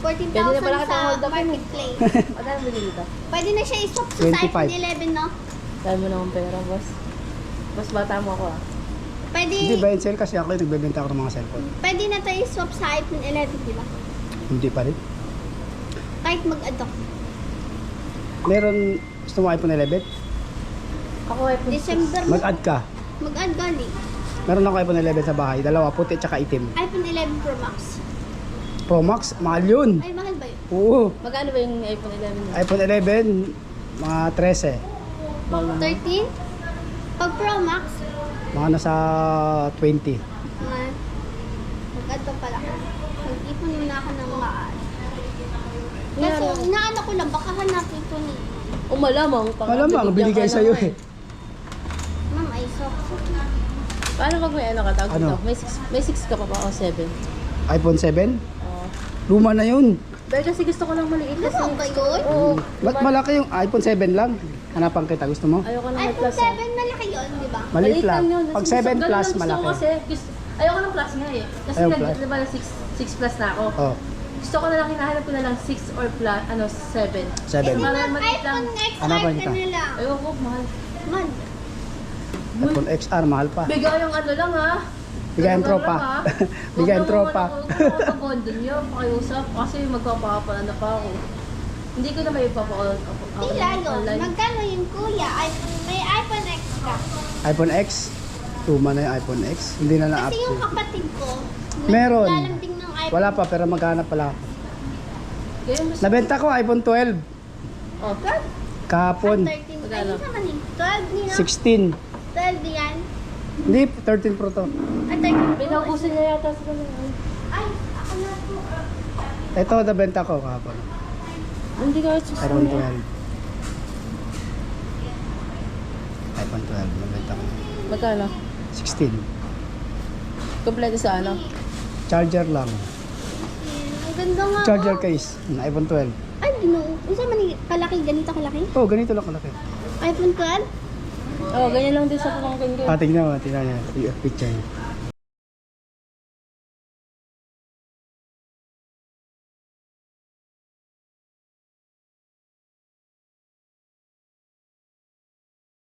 Pwede na pala 14,000 kitang sa hold up yun eh. marketplace. Magkano bili dito? Pwede na siya i-swap sa 25. iPhone 11, no? Dahil mo naman pera, boss. Mas bata mo ako ah. Pwede, Hindi ba yung sale kasi ako yung nagbebenta ako ng mga cellphone. pwede na tayo i-swap sa iPhone 11, di ba? Hindi pa rin. Kahit mag-add ako. Meron, gusto mo iPhone 11? Ako iPhone 6. December na. Mag-add ka. Mag-add gali. Meron ako iPhone 11 sa bahay. Dalawa, puti tsaka itim. iPhone 11 Pro Max. Pro Max, mahal yun. Ay, mahal ba yun? Oo. Magkano ba yung iPhone 11 mo? iPhone 11, mga 13. Mahal naman. 13? Pag Pro Max, Mga nasa 20. mag-add pa pala. Mag-ipon muna ako ng ma-add. Nga Kaso, lang. inaano ko lang, baka hanapin ko ni Malamang. Malamang, binigay sa'yo eh. Ma'am, ay swap. Paano pag may ano ka? Tawag Ano? dito? May 6 ka pa ba o 7? iPhone 7? Oo. Luma na yun. Dahil kasi gusto ko lang maliit kasi. Ano ba yun? Oo. Ba't malaki yung iPhone 7 lang? Hanapan kita, gusto mo? Ayoko na may iPhone plus ah. 7, malaki yun, di ba? Maliit lang. yun. Pag Gusto- 7 ganun plus, lang gusto ko malaki. Kasi, ayoko ng plus nga eh. Kasi Ayaw plus. diba na 6 plus na ako. Oh, Gusto ko na lang, hinahanap ko na lang 6 or plus, 7. 7. Para Ma'am, maliit lang. iPhone XR Hanapan ka kita. na lang. Ayoko, mahal. Man, iPhone XR, mahal pa. Bigay yung ano lang ha. Bigay ang tropa. Bigay ang tropa. Huwag na bondo niyo, pakiusap. Kasi magpapakapala na pa ako. Hindi ko na may ipapakapala tila yun. online. Magkano yung kuya? May iPhone X ka. iPhone X? Luma na yung iPhone X. Hindi na Kasi yung na-update. kapatid ko, Meron. naglalambing ng iPhone. Wala pa, pero maghanap pala ako. Kaya mas... Nabenta ko iPhone 12. Oh, God. Kahapon. 13. Ay, Magkano? naman eh. 12 nila. 16. 12 yan. Hindi, 13 Pro to. At 13. Pinaubusan niya yata sa kanila. Ay, ako na po. Ito, nabenta ko kahapon. Hindi ka susunod. iPhone 12. iPhone 12, nabenta ko. Magkano? 16. Kompleto sa ano? Charger lang. Ang ganda nga. Charger oh. case. iPhone 12. Ay, no. Isa man kalaki, ganito kalaki? Oh, ganito lang kalaki. iPhone 12? Oh, ganyan lang din sa pamangkin ko. Tingnan mo, tingnan niya. Yung picture niya.